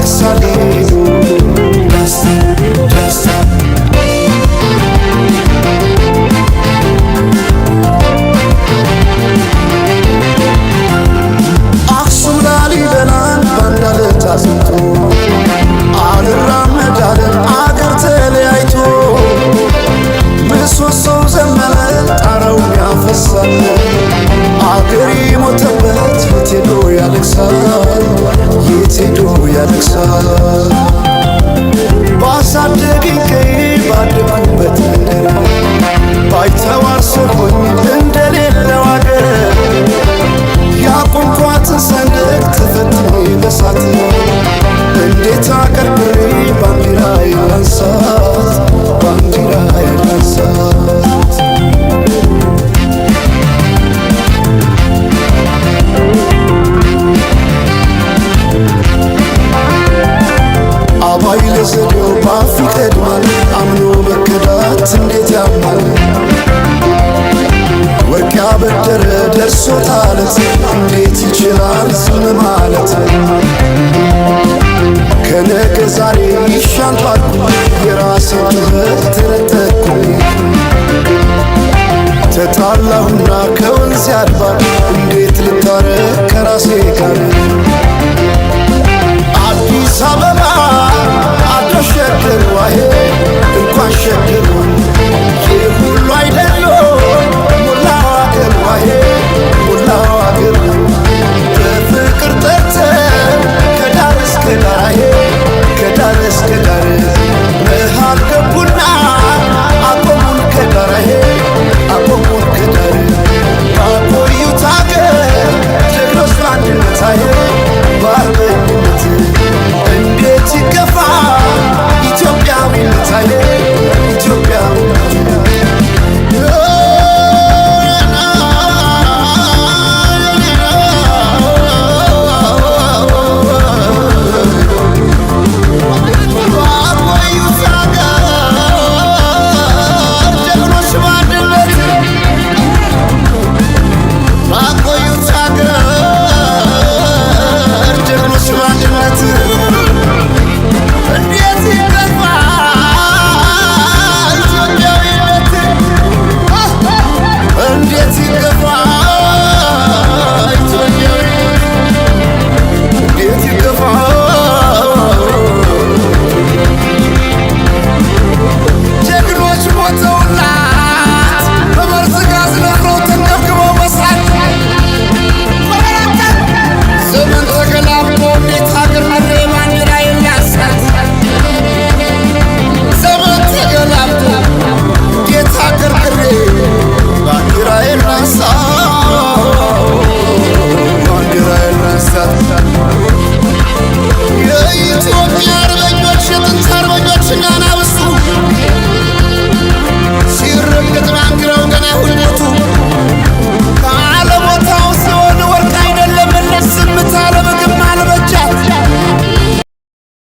ይነሳል ደስታ አክሱም ላሊበላን ባንድ ዓለት አዝምቶ አልራመድ አለን አገር ተለያይቶ ምሰሶው ዘመነ ጣራው ያፈሳል አገር የሞተበት የት ሄዶ ያለቅሳል የት ሄዶ ያለቅሳል ባሳደገኝ ቀዬ ባደኩበት ምድር ባይተዋር ሰሆኝ እንደሌለው አገር ያቆምኳትን ሰንደቅ ተፈትኜ በሳት እንዴት አቀርቅሬ ባንዲራዬን ላንሳት ባንዲራዬን ላንሳት አባይ ለዘዴው ባፍ ይቀድማል አምኖ መከዳት እንዴት ያማል ወርቅ ያበደረ ደርሶታለት እንዴት ይችላል ዝም ማለት ከነገ ዛሬ ይሻል ባልኩ የራሴን ጩኸት ተነጠቅኩ ተጣላሁና ከወንዝ ያድባል